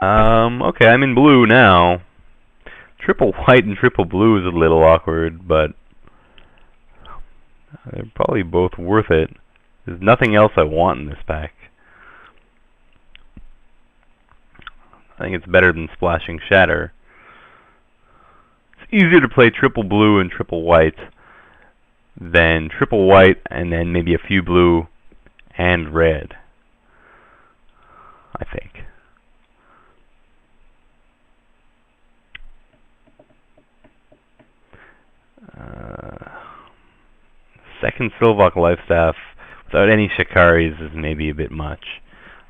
Okay, I'm in blue now. Triple white and triple blue is a little awkward, but they're probably both worth it. There's nothing else I want in this pack. I think it's better than Splashing Shatter. It's easier to play triple blue and triple white than triple white and then maybe a few blue and red, I think. Second Silvok Lifestaff without any Shikaris is maybe a bit much.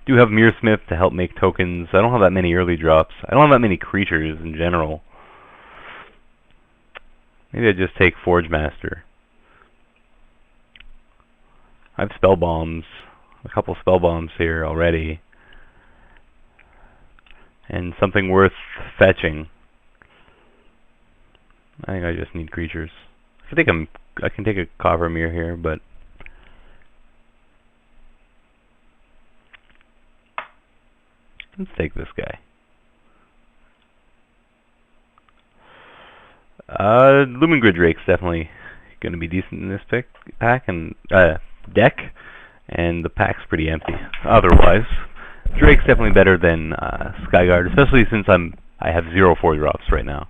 I do have Mirrorsmith to help make tokens. I don't have that many early drops. I don't have that many creatures in general. Maybe I just take Forge Master. I have Spell Bombs, a couple Spell Bombs here already, and something worth fetching. I think I just need creatures. I think I can take a Coppermere here, but let's take this guy. Lumengrid Drake's definitely going to be decent in this pack and deck, and the pack's pretty empty. Otherwise, Drake's definitely better than Skyguard, especially since I have 0 4-drops right now.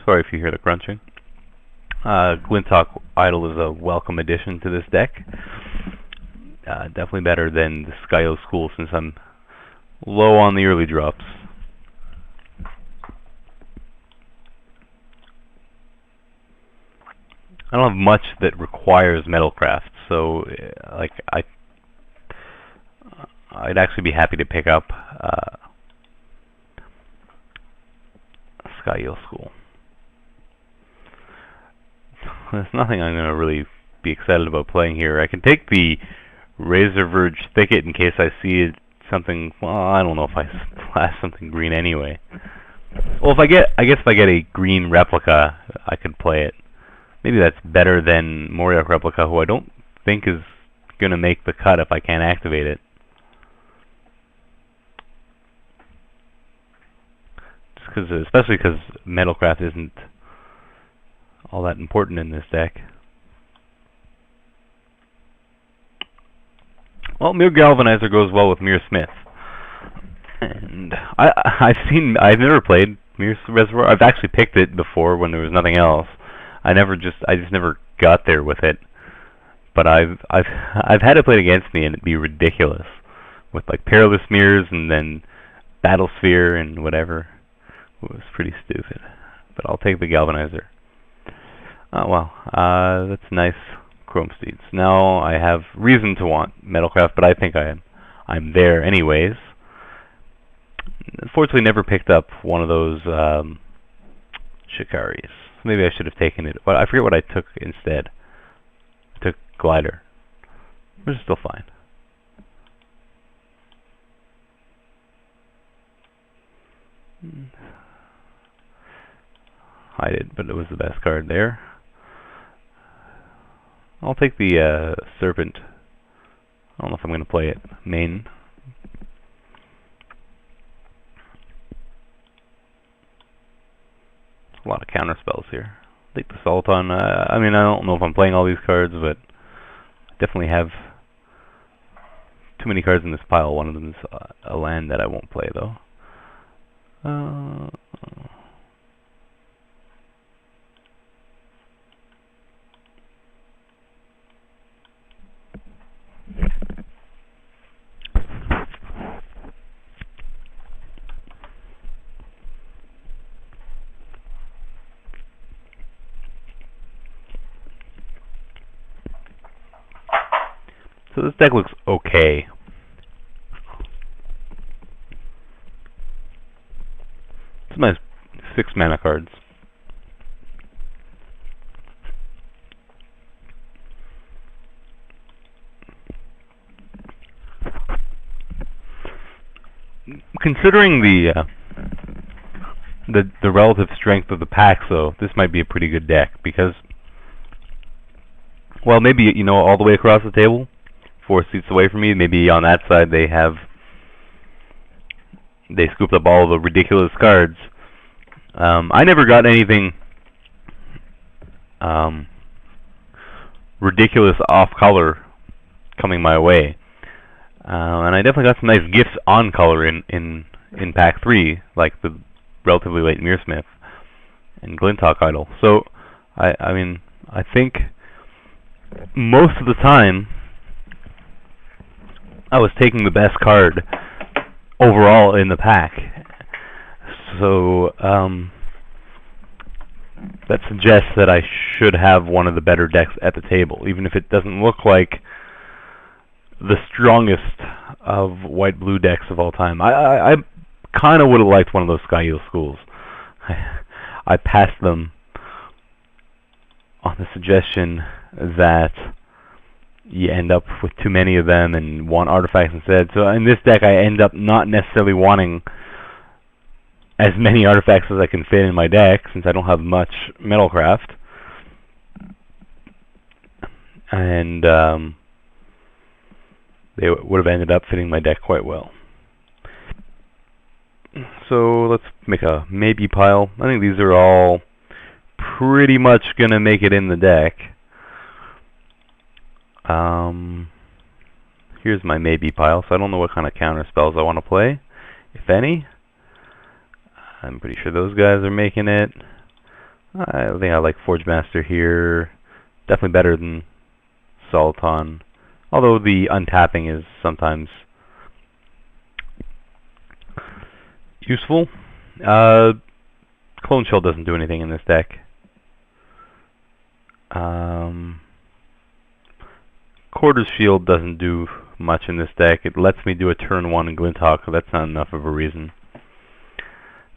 Sorry if you hear the crunching. Glinthawk Idol is a welcome addition to this deck. Definitely better than the Skyo School since I'm low on the early drops. I don't have much that requires Metalcraft, so like I'd actually be happy to pick up Skyo School. There's nothing I'm going to really be excited about playing here. I can take the Razor Verge Thicket in case I see something. Well, I don't know if I splash something green anyway. Well, I guess if I get a green replica, I could play it. Maybe that's better than Moriok Replica, who I don't think is going to make the cut if I can't activate it. Especially because Metalcraft isn't all that important in this deck. Well, Mirror Galvanizer goes well with Mirrorsmith. And I've never played Mirror Reservoir. I've actually picked it before when there was nothing else. I just never got there with it. But I've had it played against me and it'd be ridiculous with like Perilous Mirrors and then Battle Sphere and whatever. It was pretty stupid. But I'll take the Galvanizer. Oh well, that's nice, Chrome Steeds. Now I have reason to want Metalcraft, but I think I'm there anyways. Unfortunately, never picked up one of those Shikaris. Maybe I should have taken it. But I forget what I took instead. I took Glider, which is still fine. Hide it, but it was the best card there. I'll take the Serpent. I don't know if I'm going to play it. Main. A lot of counter spells here. I'll take the Sultan. I mean, I don't know if I'm playing all these cards, but I definitely have too many cards in this pile. One of them is a land that I won't play, though. So this deck looks okay. It's my 6 mana cards. Considering the relative strength of the packs, though, this might be a pretty good deck because, well, maybe all the way across the table, 4 seats away from me, maybe on that side they scooped up all the ridiculous cards. I never got anything ridiculous off color coming my way, and I definitely got some nice gifts on color in pack 3, like the relatively late Mearsmith and Glintock Idol. So I mean, I think most of the time I was taking the best card overall in the pack. So that suggests that I should have one of the better decks at the table, even if it doesn't look like the strongest of white-blue decks of all time. I kind of would have liked one of those Sky Eel schools. I passed them on the suggestion that you end up with too many of them and want artifacts instead. So in this deck I end up not necessarily wanting as many artifacts as I can fit in my deck, since I don't have much Metalcraft. And they would have ended up fitting my deck quite well. So let's make a maybe pile. I think these are all pretty much going to make it in the deck. Here's my maybe pile, so I don't know what kind of counter spells I want to play, if any. I'm pretty sure those guys are making it. I think I like Forge Master here. Definitely better than Sultan, although the untapping is sometimes useful. Clone Shell doesn't do anything in this deck. Quarter's Shield doesn't do much in this deck. It lets me do a turn 1 in Glinthawk, so that's not enough of a reason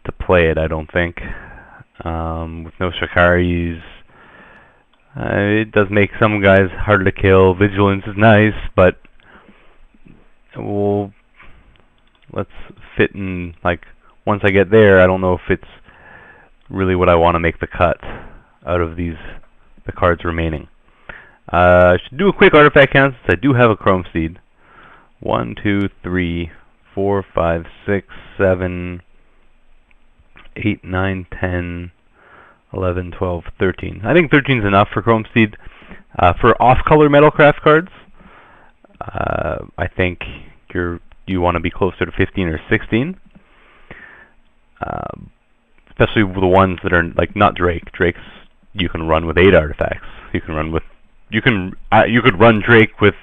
to play it, I don't think. With no Shikaris, it does make some guys harder to kill. Vigilance is nice, but well, let's fit in, like, once I get there, I don't know if it's really what I want to make the cut out of the cards remaining. I should do a quick artifact count since I do have a Chrome Seed. 1, 2, 3, 4, 5, 6, 7, 8, 9, 10, 11, 12, 13. I think 13 is enough for Chrome Seed. For off-color Metalcraft cards, I think you want to be closer to 15 or 16. Especially the ones that are like not Drake. Drake's you can run with 8 artifacts. You can run with you could run Drake with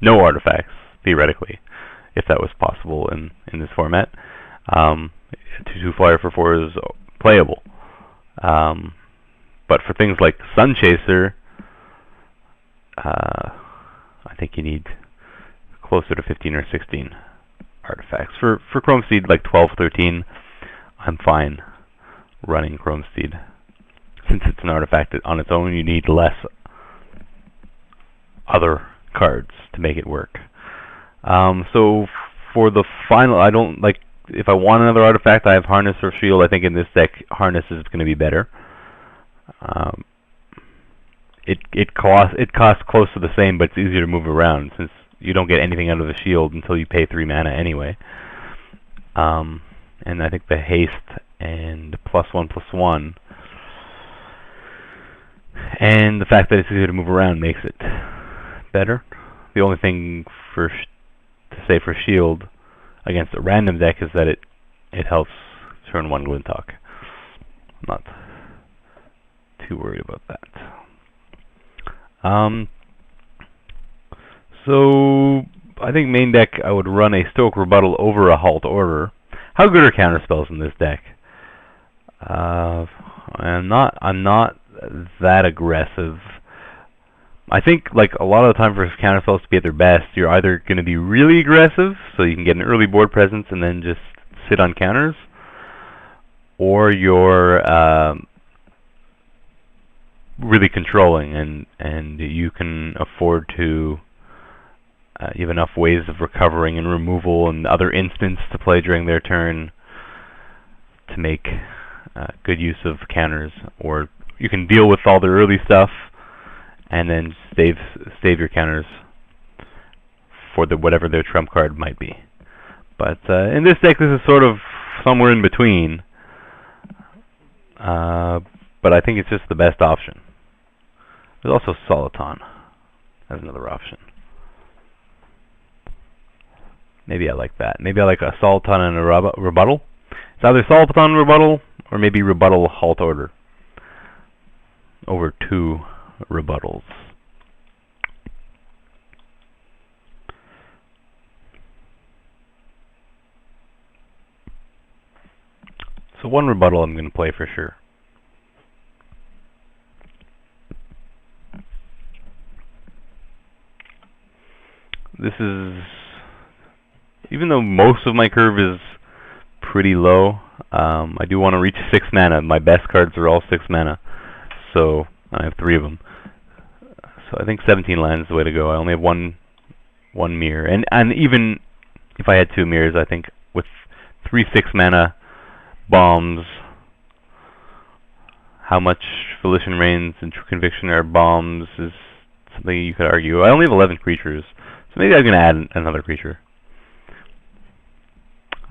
no artifacts theoretically, if that was possible in this format. 2/2 flyer for 4 is playable. But for things like Sun Chaser, I think you need closer to 15 or 16 artifacts. For Chrome Seed, like 12, 13, I'm fine running Chrome Seed. Since it's an artifact on its own, you need less other cards to make it work. So for the final, I don't like, if I want another artifact, I have Harness or Shield. I think in this deck, Harness is going to be better. It costs close to the same, but it's easier to move around since you don't get anything out of the Shield until you pay 3 mana anyway. And I think the haste and +1/+1, and the fact that it's easier to move around makes it better. The only thing to say for Shield against a random deck is that it helps turn 1 Glinthawk. I'm not too worried about that. So I think main deck I would run a Stoic Rebuttal over a Halt Order. How good are counterspells in this deck? I'm not that aggressive. I think like a lot of the time for counterspells to be at their best, you're either going to be really aggressive, so you can get an early board presence and then just sit on counters, or you're really controlling and you can afford to. You have enough ways of recovering and removal and other instants to play during their turn to make good use of counters, or you can deal with all the early stuff and then save your counters for whatever their trump card might be. But in this deck, this is sort of somewhere in between. But I think it's just the best option. There's also Soliton as another option. Maybe I like that. Maybe I like a Soliton and a rebuttal. It's either Soliton rebuttal or maybe rebuttal halt order over 2 rebuttals. So 1 rebuttal I'm going to play for sure. This is, even though most of my curve is pretty low, I do want to reach 6 mana. My best cards are all 6 mana, so I have 3 of them. So I think 17 lands is the way to go. I only have one mirror, and even if I had 2 mirrors, I think with 3 6 mana bombs, how much Volition Reigns and True Conviction are bombs is something you could argue. I only have 11 creatures, so maybe I'm going to add another creature.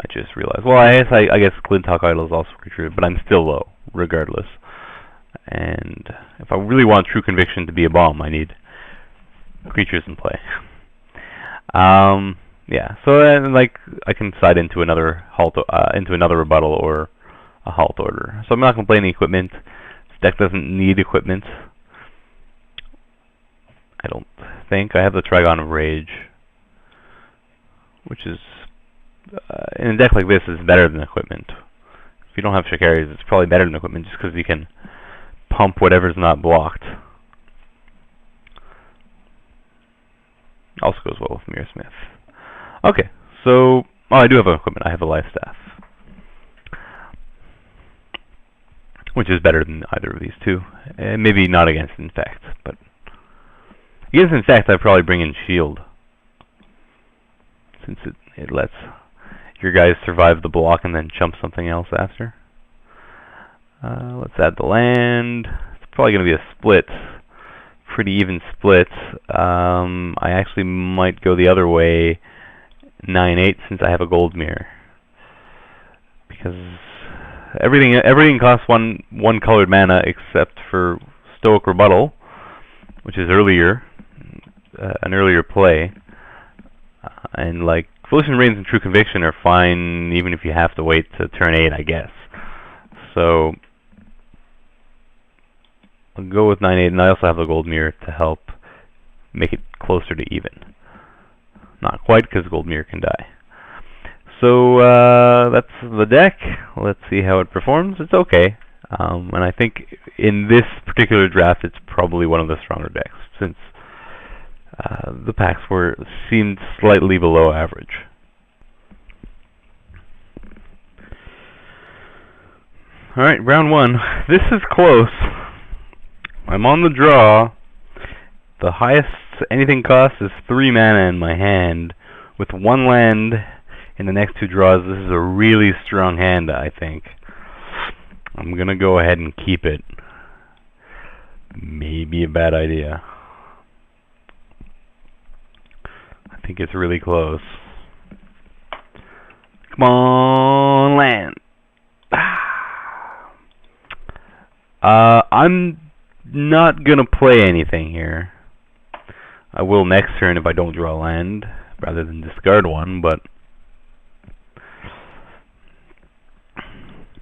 I just realized. Well, I guess Glinthawk Idol is also a creature, but I'm still low, regardless. And if I really want True Conviction to be a bomb, I need creatures in play. Yeah. So like I can side into another rebuttal or a halt order. So I'm not going to play any equipment. This deck doesn't need equipment. I don't think. I have the Trigon of Rage, which is in a deck like this is better than equipment. If you don't have Shikaris, it's probably better than equipment just because you can pump whatever's not blocked. Also goes well with Mirror Smith. Okay, so I do have equipment. I have a Life Staff, which is better than either of these two. Maybe not against Infect, but against Infect, I'd probably bring in Shield, since it lets your guys survive the block and then jump something else after. Let's add the land. It's probably going to be a split. Pretty even split. I actually might go the other way, 9/8, since I have a gold mirror, because everything costs one colored mana except for Stoic Rebuttal, which is earlier, an earlier play, and like Volition Reigns and True Conviction are fine even if you have to wait to turn 8, I guess. So I'll go with 9/8, and I also have the gold mirror to help make it closer to even. Not quite, because gold mirror can die. So that's the deck. Let's see how it performs. It's okay, and I think in this particular draft, it's probably one of the stronger decks, since the packs seemed slightly below average. Alright, round 1. This is close. I'm on the draw. The highest anything costs is 3 mana in my hand. With 1 land in the next 2 draws, this is a really strong hand, I think. I'm gonna go ahead and keep it. Maybe a bad idea. I think it's really close. Come on, land. I'm not gonna play anything here. I will next turn if I don't draw land, rather than discard one, but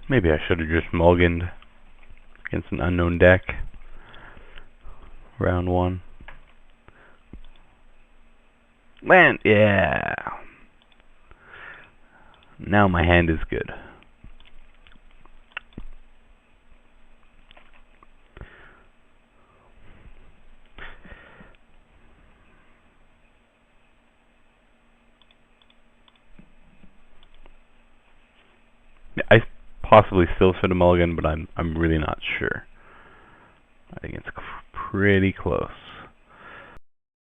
maybe I should have just mulliganed against an unknown deck. Round 1. Land, yeah. Now my hand is good. I possibly still should have mulliganed, but I'm really not sure. I think it's pretty close.